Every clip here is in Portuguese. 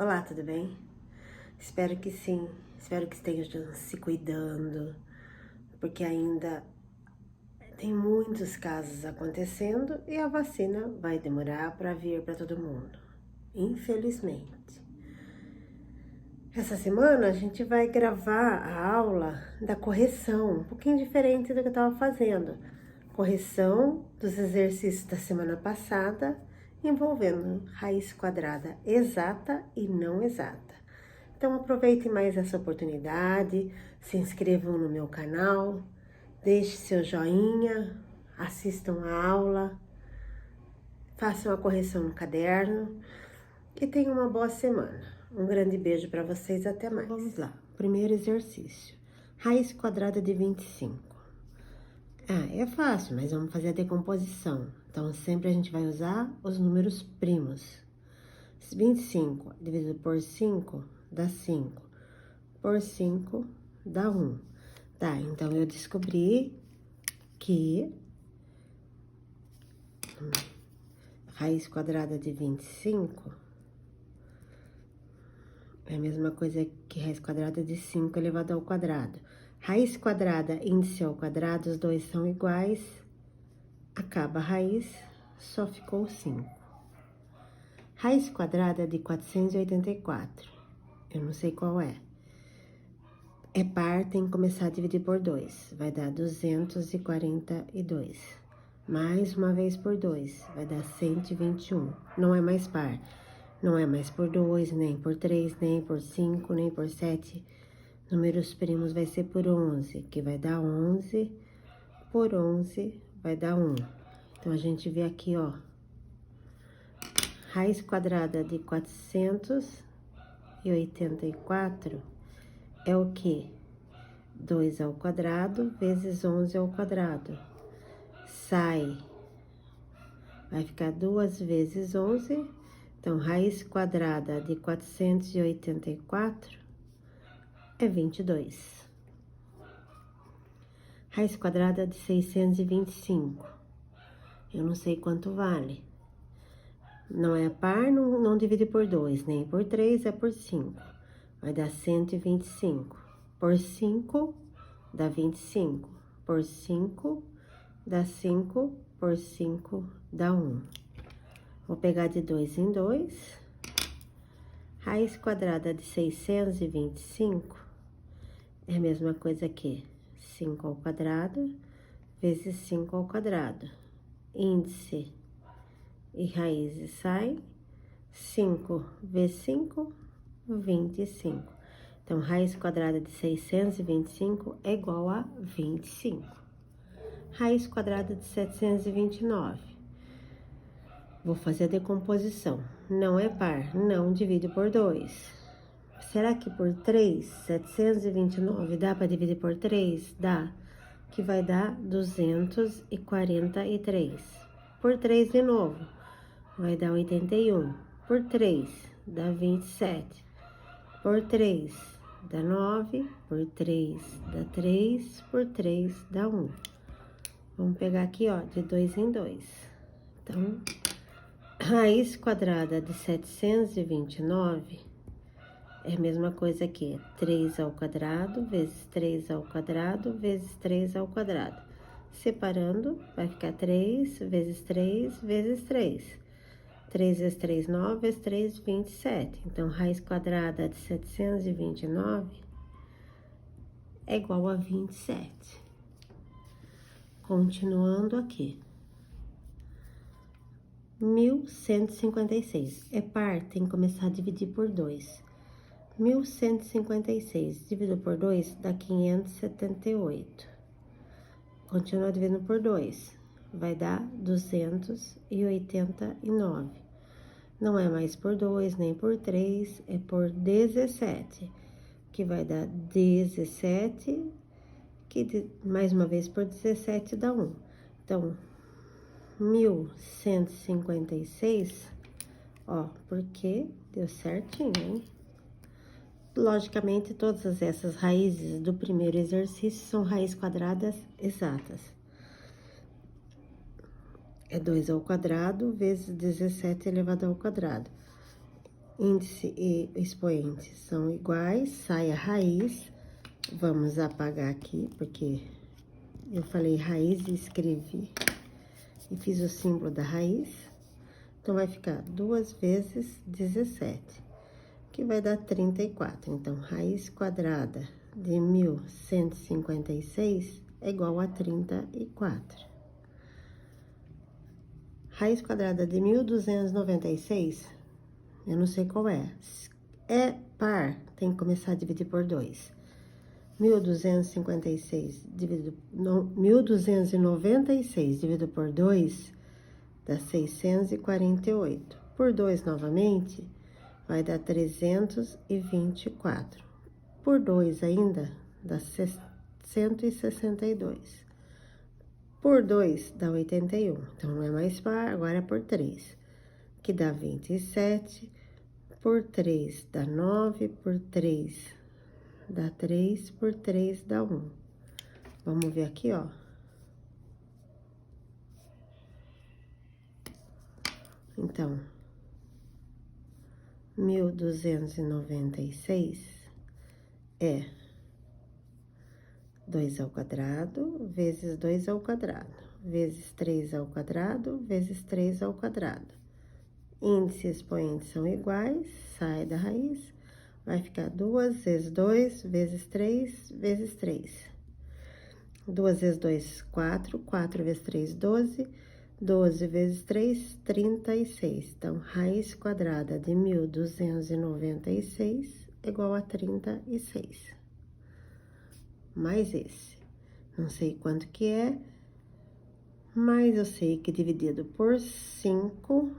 Olá, tudo bem? Espero que sim, espero que estejam se cuidando, porque ainda tem muitos casos acontecendo e a vacina vai demorar para vir para todo mundo, infelizmente. Essa semana a gente vai gravar a aula da correção, um pouquinho diferente do que eu estava fazendo. Correção dos exercícios da semana passada, envolvendo raiz quadrada exata e não exata. Então aproveite mais essa oportunidade, se inscrevam no meu canal, deixe seu joinha, assistam a aula, façam a correção no caderno e tenham uma boa semana. Um grande beijo para vocês, até mais. Vamos lá, primeiro exercício. Raiz quadrada de 25. É fácil, mas vamos fazer a decomposição. Então, sempre a gente vai usar os números primos. 25 dividido por 5 dá 5. Por 5 dá 1. Tá, então eu descobri que raiz quadrada de 25 é a mesma coisa que raiz quadrada de 5 elevado ao quadrado. Raiz quadrada, índice ao quadrado, os dois são iguais. Acaba a raiz, só ficou 5. Raiz quadrada de 484. Eu não sei qual é. É par, tem que começar a dividir por 2. Vai dar 242. Mais uma vez por 2, vai dar 121. Não é mais par. Não é mais por 2, nem por 3, nem por 5, nem por 7. Números primos vai ser por 11, que vai dar 11. Por 11 vai dar 1. Então, a gente vê aqui, ó. Raiz quadrada de 484 é o quê? 2 ao quadrado vezes 11 ao quadrado. Sai. Vai ficar 2 vezes 11. Então, raiz quadrada de 484 é 22. Raiz quadrada de 625. Eu não sei quanto vale. Não é par, não divide por 2, nem por 3, é por 5. Vai dar 125. Por 5, dá 25. Por 5, dá 5. Por 5, dá 1. Vou pegar de 2 em 2. Raiz quadrada de 625 é a mesma coisa que 5 ao quadrado vezes 5 ao quadrado. Índice e raízes saem. 5 vezes 5, 25. Então, raiz quadrada de 625 é igual a 25. Raiz quadrada de 729. Vou fazer a decomposição. Não é par, não divide por 2. Será que por 3, 729 dá para dividir por 3? Dá, que vai dar 243. Por 3 de novo, vai dar 81. Por 3, dá 27. Por 3, dá 9. Por 3, dá 3. Por 3, dá 1. Vamos pegar aqui, ó, de 2 em 2. Então, raiz quadrada de 729 é a mesma coisa que 3 ao quadrado vezes 3 ao quadrado vezes 3 ao quadrado. Separando, vai ficar 3 vezes 3 vezes 3. 3 vezes 3, 9, vezes 3, 27. Então, raiz quadrada de 729 é igual a 27. Continuando aqui. 1156. É par, tem que começar a dividir por 2. 1156 dividido por 2 dá 578. Continua dividindo por 2. Vai dar 289. Não é mais por 2, nem por 3, é por 17. Que vai dar 17, que mais uma vez por 17 dá 1. Então, 1156, ó, porque deu certinho, hein? Logicamente, todas essas raízes do primeiro exercício são raízes quadradas exatas. É 2 ao quadrado vezes 17 elevado ao quadrado. índice e expoente são iguais, sai a raiz. Vamos apagar aqui, porque eu falei raiz e escrevi e fiz o símbolo da raiz. Então, vai ficar 2 vezes 17, que vai dar 34. Então, raiz quadrada de 1156 é igual a 34. Raiz quadrada de 1296, eu não sei qual é. É par, tem que começar a dividir por 2. 1256 dividido... 1296 dividido por 2 dá 648. Por 2 novamente, vai dar 324. Por 2 ainda, dá 162. Por 2 dá 81. Então, não é mais par, agora é por 3, que dá 27. Por 3 dá 9, por 3 dá 3, por 3 dá 1. Vamos ver aqui, ó. Então, 1296 é 2 ao quadrado, vezes 2 ao quadrado, vezes 3 ao quadrado, vezes 3 ao quadrado. Índice e expoente são iguais, sai da raiz, vai ficar 2 vezes 2, vezes 3, vezes 3. 2 vezes 2, 4, 4 vezes 3, 12, 12 vezes 3, 36. Então, raiz quadrada de 1296 é igual a 36. Mais esse. Não sei quanto que é, mas eu sei que dividido por 5,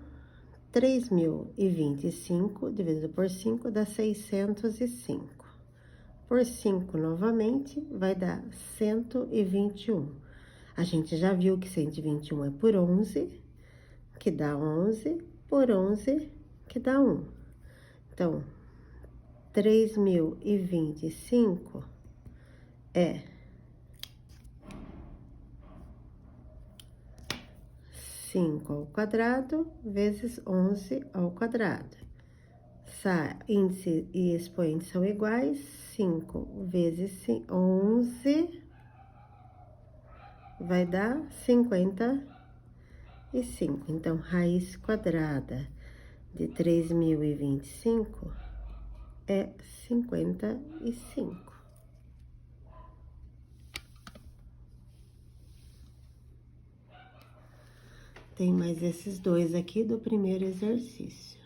3025 dividido por 5 dá 605. Por 5 novamente, vai dar 121. A gente já viu que 121 é por 11, que dá 11, por 11, que dá 1. Então, 3025 é 5 ao quadrado vezes 11 ao quadrado. Índice e expoente são iguais, 5 vezes 11 vai dar 55. Então, raiz quadrada de 3025 é 55. Tem mais esses dois aqui do primeiro exercício.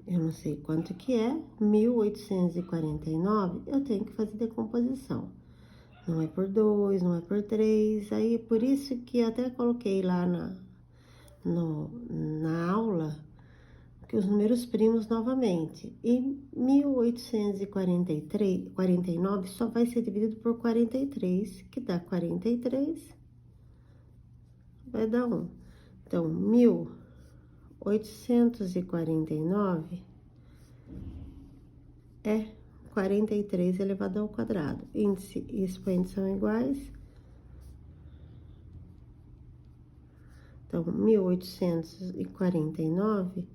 Eu não sei quanto que é, 1849, eu tenho que fazer decomposição. Não é por 2, não é por 3, aí por isso que até coloquei lá na aula que os números primos novamente. E 1849 só vai ser dividido por 43, que dá 43, vai dar 1. Então, 1849 é 43 elevado ao quadrado. Índice e expoente são iguais. Então, 1849,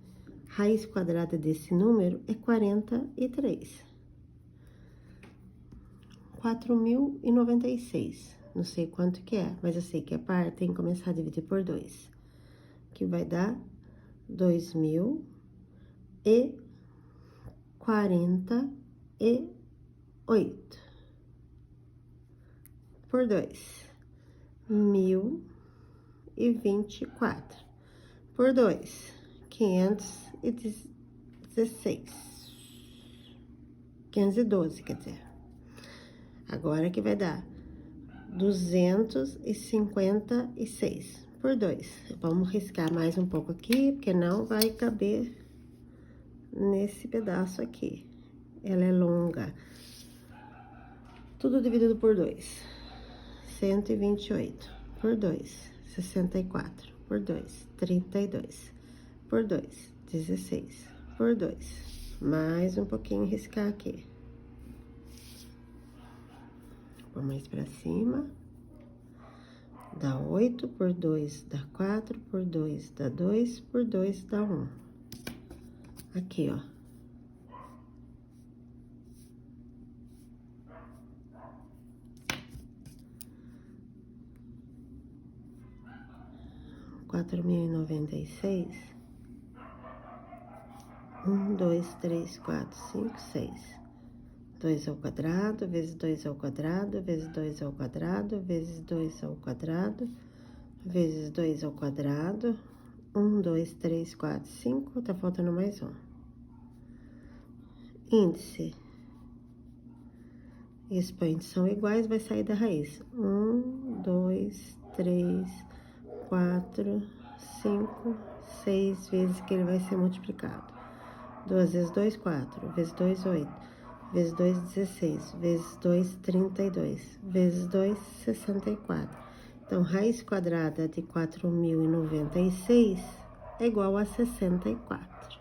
raiz quadrada desse número é 43. 4096. Não sei quanto que é, mas eu sei que é par, tem que começar a dividir por 2. Que vai dar 2048. Por 2. 1024. Por 2. 516. 512, quer dizer. Agora que vai dar 256 por 2. Vamos riscar mais um pouco aqui, porque não vai caber nesse pedaço aqui. Ela é longa. Tudo dividido por 2. 128 por 2. 64 por 2. 32 por 2. 16 por 2. Mais um pouquinho riscar aqui. Vou mais pra cima. Dá 8 por 2, dá 4 por 2, dá 2 por 2, dá 1. aqui, ó. R$ 4.096. 1, 2, 3, 4, 5, 6. 2 ao quadrado, vezes 2 ao quadrado, vezes 2 ao quadrado, vezes 2 ao quadrado, vezes 2 ao quadrado. 1, 2, 3, 4, 5, tá faltando mais um. Índice. E expoentes são iguais, vai sair da raiz. 1, 2, 3, 4, 5, 6 vezes que ele vai ser multiplicado. 2 vezes 2, 4. Vezes 2, 8. Vezes 2, 16. Vezes 2, 32. Vezes 2, 64. Então, raiz quadrada de 4.096 é igual a 64.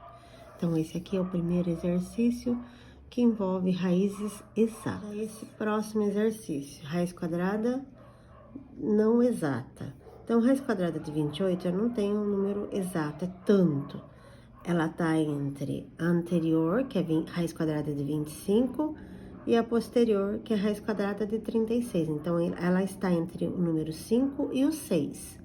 Então, esse aqui é o primeiro exercício que envolve raízes exatas. Esse próximo exercício, raiz quadrada não exata. Então, raiz quadrada de 28, eu não tenho um número exato, é tanto. Ela tá entre a anterior, que é raiz quadrada de 25, e a posterior, que é raiz quadrada de 36. Então, ela está entre o número 5 e o 6.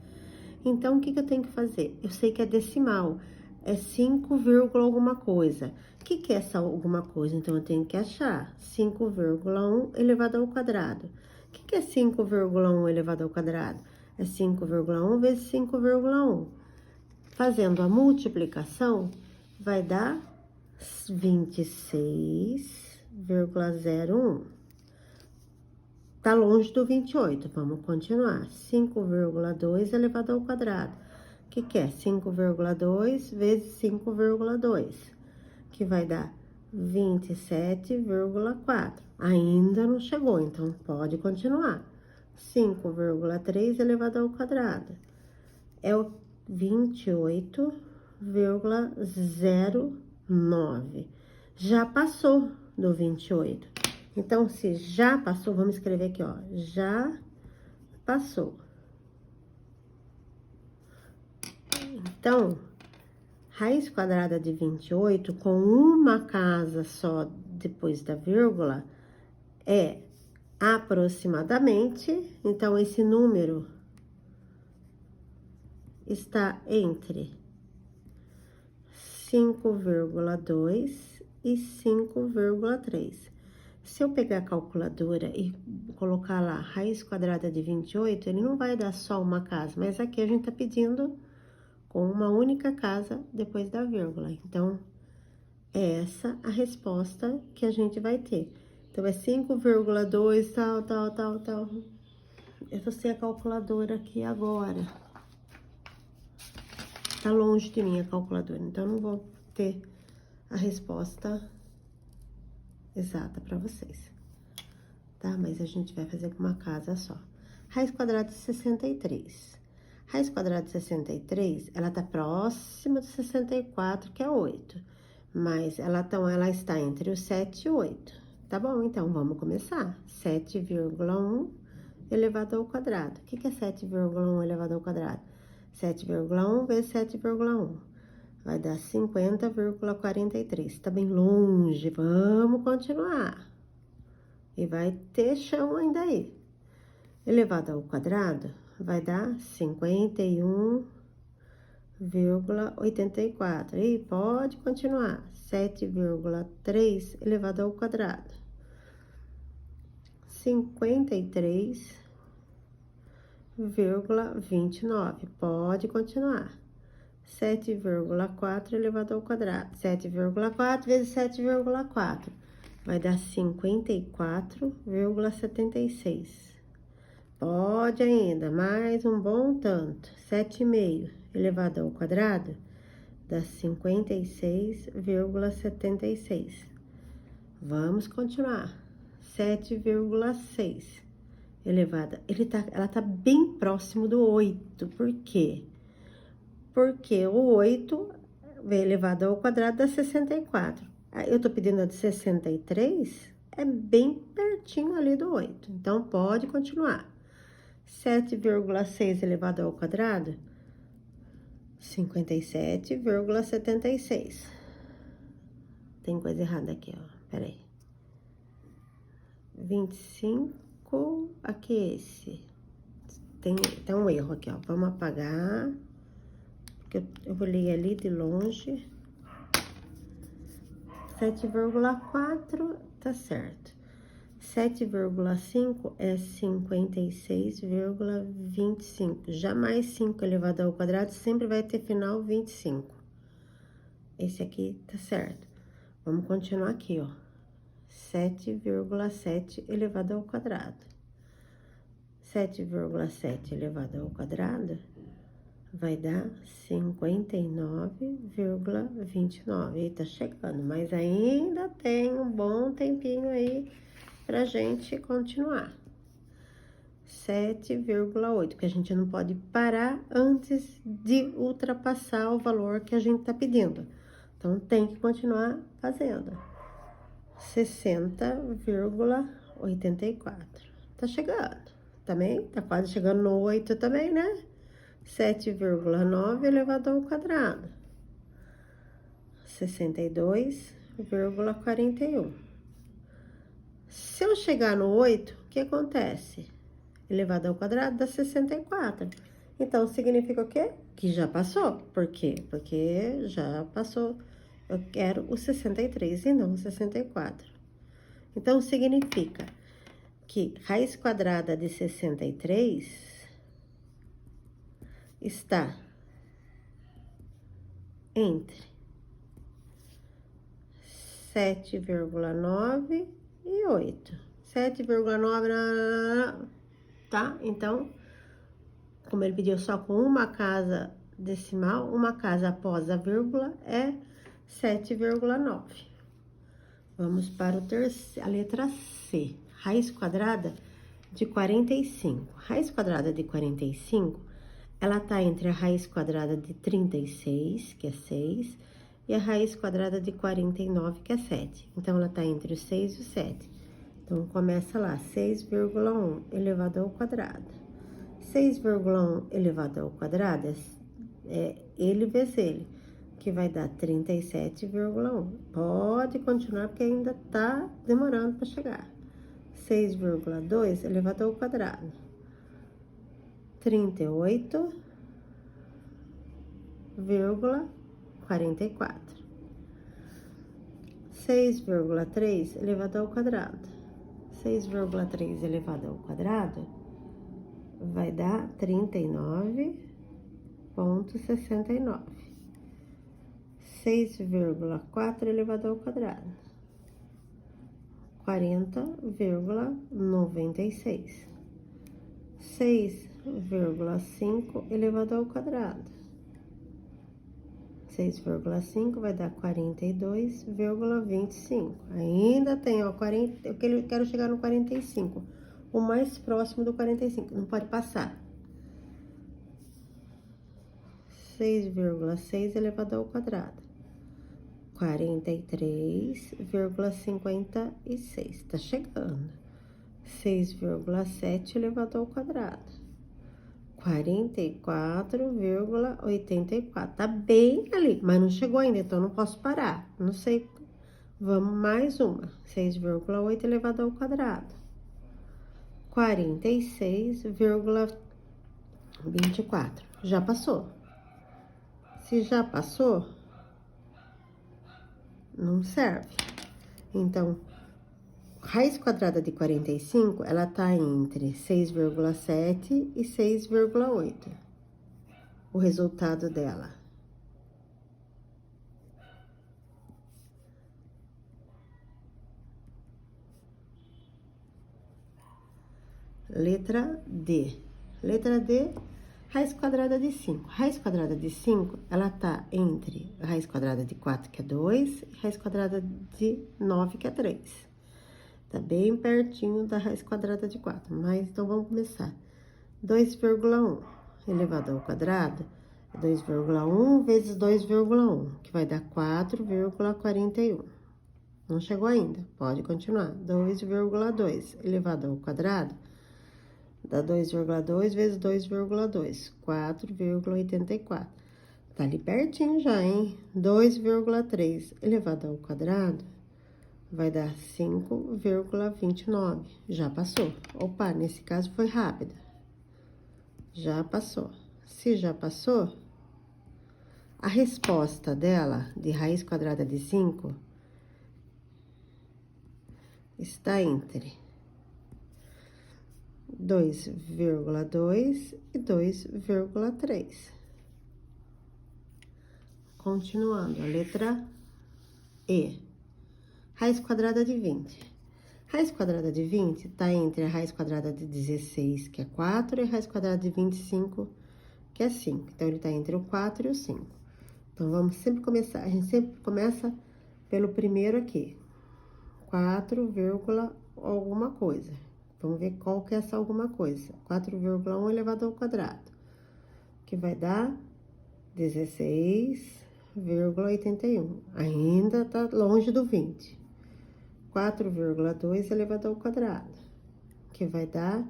Então, o que eu tenho que fazer? Eu sei que é decimal, é 5, alguma coisa. O que é essa alguma coisa? Então, eu tenho que achar 5,1 elevado ao quadrado. O que é 5,1 elevado ao quadrado? É 5,1 vezes 5,1. Fazendo a multiplicação, vai dar 26,01. Tá longe do 28, vamos continuar. 5,2 elevado ao quadrado. O que é? 5,2 vezes 5,2, que vai dar 27,4. Ainda não chegou, então pode continuar. 5,3 elevado ao quadrado. É o 28,09. Já passou do 28. Então, se já passou, vamos escrever aqui, ó. Já passou. Então, raiz quadrada de 28 com uma casa só depois da vírgula é aproximadamente. Então, esse número está entre 5,2 e 5,3. Se eu pegar a calculadora e colocar lá raiz quadrada de 28, ele não vai dar só uma casa, mas aqui a gente tá pedindo com uma única casa depois da vírgula. Então, é essa a resposta que a gente vai ter. Então, é 5,2, tal. Eu tô sem a calculadora aqui agora. Tá longe de mim a calculadora, então não vou ter a resposta exata para vocês, tá? Mas a gente vai fazer com uma casa só. Raiz quadrada de 63. Raiz quadrada de 63, ela tá próxima do 64, que é 8. Mas ela está entre o 7 e o 8. Tá bom, então vamos começar. 7,1 elevado ao quadrado. O que é 7,1 elevado ao quadrado? 7,1 vezes 7,1. Vai dar 50,43. Tá bem longe, vamos continuar. E vai ter chão ainda aí. Elevado ao quadrado, vai dar 51,84. E pode continuar. 7,3 elevado ao quadrado. 53,29. Pode continuar. 7,4 elevado ao quadrado. 7,4 vezes 7,4 vai dar 54,76. Pode ainda, mais um bom tanto. 7,5 elevado ao quadrado dá 56,76. Vamos continuar. 7,6 elevada. Ela tá bem próximo do 8. Por quê? Porque o 8 elevado ao quadrado dá 64. Eu tô pedindo a de 63, é bem pertinho ali do 8. Então, pode continuar. 7,6 elevado ao quadrado, 57,76. tem coisa errada aqui, ó. Pera aí. 25, aqui esse. Tem um erro aqui, ó. Vamos apagar. Porque eu olhei ali de longe. 7,4 tá certo. 7,5 é 56,25. Jamais 5 elevado ao quadrado sempre vai ter final 25. Esse aqui tá certo. Vamos continuar aqui, ó. 7,7 elevado ao quadrado. 7,7 elevado ao quadrado vai dar 59,29. E tá chegando, mas ainda tem um bom tempinho aí pra gente continuar. 7,8, porque a gente não pode parar antes de ultrapassar o valor que a gente tá pedindo. Então, tem que continuar fazendo. 60,84. Tá chegando. Também, tá quase chegando no 8 também, né? 7,9 elevado ao quadrado. 62,41. Se eu chegar no 8, o que acontece? Elevado ao quadrado dá 64. Então, significa o quê? Que já passou. Por quê? Porque já passou. Eu quero o 63 e não o 64. Então, significa que raiz quadrada de 63 está entre 7,9 e 8. 7,9, tá? Então, como ele pediu só com uma casa decimal, uma casa após a vírgula é 7,9. Vamos para a letra C. Raiz quadrada de 45. Raiz quadrada de 45, ela tá entre a raiz quadrada de 36, que é 6, e a raiz quadrada de 49, que é 7. Então, ela tá entre o 6 e o 7. Então, começa lá, 6,1 elevado ao quadrado. 6,1 elevado ao quadrado é ele vezes ele, que vai dar 37,1. Pode continuar, porque ainda tá demorando para chegar. 6,2 elevado ao quadrado. 38,44. 6,3 elevado ao quadrado. 6,3 elevado ao quadrado vai dar 39,69. 6,4 elevado ao quadrado. 40,96. 6,5 elevado ao quadrado. 6,5 vai dar 42,25. Ainda tem, ó, 40, eu quero chegar no 45. O mais próximo do 45, não pode passar. 6,6 elevado ao quadrado. 43,56. Tá chegando. 6,7 elevado ao quadrado. 44,84. Tá bem ali, mas não chegou ainda, então não posso parar. Não sei. Vamos mais uma. 6,8 elevado ao quadrado. 46,24. Já passou. Se já passou, não serve. Então, raiz quadrada de 45, ela tá entre 6,7 e 6,8. O resultado dela. Letra D. Letra D, raiz quadrada de 5. Raiz quadrada de 5, ela tá entre a raiz quadrada de 4, que é 2, e raiz quadrada de 9, que é 3. Tá bem pertinho da raiz quadrada de 4, mas então vamos começar. 2,1 elevado ao quadrado é 2,1 vezes 2,1, que vai dar 4,41. Não chegou ainda, pode continuar. 2,2 elevado ao quadrado dá 2,2 vezes 2,2, 4,84. Tá ali pertinho já, hein? 2,3 elevado ao quadrado vai dar 5,29. Já passou. Opa, nesse caso foi rápido. Já passou. Se já passou, a resposta dela, de raiz quadrada de 5, está entre 2,2 e 2,3. Continuando, a letra E. Raiz quadrada de 20. Raiz quadrada de 20 está entre a raiz quadrada de 16, que é 4, e a raiz quadrada de 25, que é 5. Então, ele está entre o 4 e o 5. Então, vamos sempre começar, a gente sempre começa pelo primeiro aqui. 4, alguma coisa. Vamos ver qual que é essa alguma coisa. 4,1 elevado ao quadrado, que vai dar 16,81. Ainda tá longe do 20. 4,2 elevado ao quadrado, que vai dar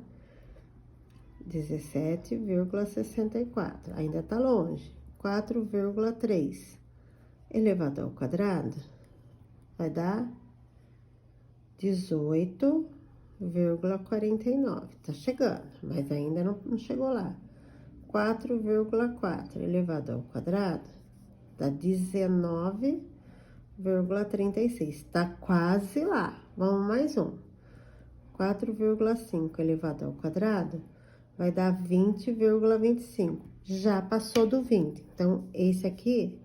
17,64. Ainda tá longe. 4,3 elevado ao quadrado vai dar 18,49. Tá chegando, mas ainda não chegou lá. 4,4 elevado ao quadrado dá 19,36. Tá quase lá. Vamos mais um. 4,5 elevado ao quadrado vai dar 20,25. Já passou do 20. Então, esse aqui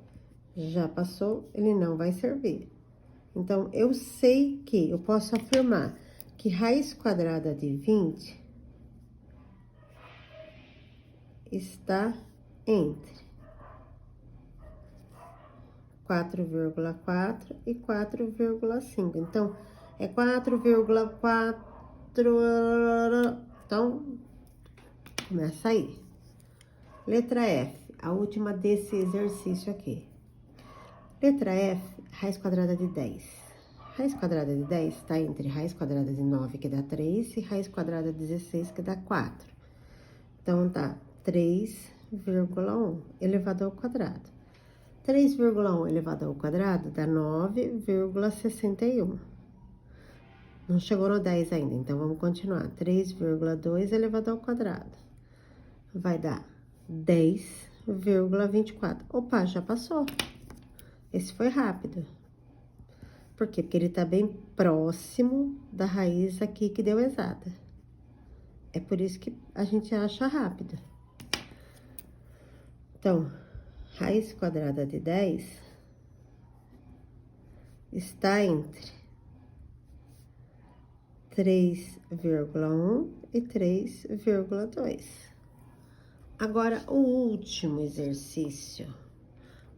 já passou, ele não vai servir. Então, eu sei que, eu posso afirmar que raiz quadrada de 20 está entre 4,4 e 4,5. Então, é 4,4. Então, começa aí. Letra F, a última desse exercício aqui. Letra F, raiz quadrada de 10. Raiz quadrada de 10 está entre raiz quadrada de 9, que dá 3, e raiz quadrada de 16, que dá 4. Então, tá 3,1 elevado ao quadrado. 3,1 elevado ao quadrado dá 9,61. Não chegou no 10 ainda, então vamos continuar. 3,2 elevado ao quadrado vai dar 10,24. Opa, já passou. Esse foi rápido. Por quê? Porque ele tá bem próximo da raiz aqui que deu exata. É por isso que a gente acha rápido. Então, raiz quadrada de 10 está entre 3,1 e 3,2. Agora, o último exercício.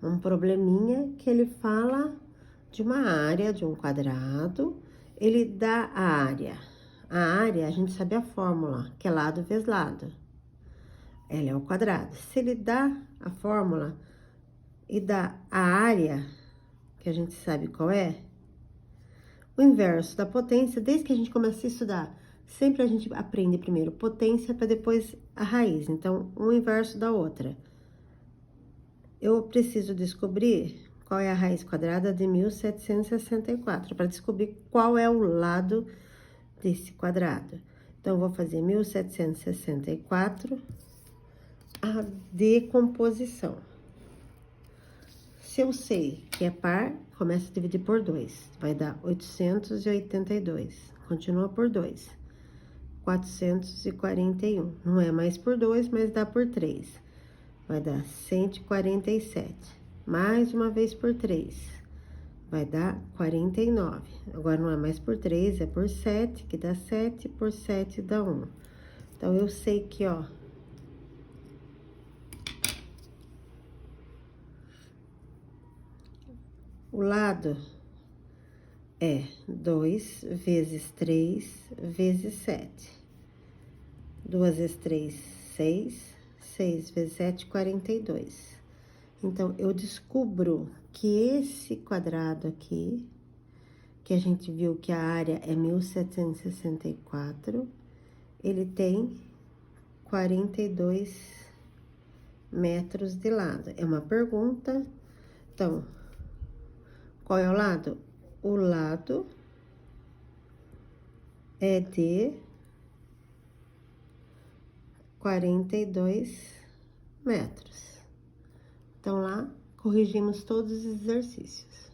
Um probleminha que ele fala de uma área de um quadrado. Ele dá a área. A área, a gente sabe a fórmula, que é lado vezes lado. Ela é o quadrado. Se ele dá a fórmula e dá a área, que a gente sabe qual é, o inverso da potência, desde que a gente começa a estudar, sempre a gente aprende primeiro potência para depois a raiz. Então, um inverso da outra. Eu preciso descobrir qual é a raiz quadrada de 1764, para descobrir qual é o lado desse quadrado. Então, eu vou fazer 1764, a decomposição. Se eu sei que é par, começo a dividir por 2. Vai dar 882. Continua por 2. 441. Não é mais por 2, mas dá por 3. Vai dar 147. Mais uma vez por 3. Vai dar 49. Agora, não é mais por 3, é por 7, que dá 7. Por 7 dá 1. Então, eu sei que, ó, o lado é 2 vezes 3 vezes 7. 2 vezes 3, 6. 6 vezes 7, 42. Então, eu descubro que esse quadrado aqui, que a gente viu que a área é 1764, ele tem 42 metros de lado. É uma pergunta. Então, qual é o lado? O lado é de 42 metros. Então, lá, corrigimos todos os exercícios.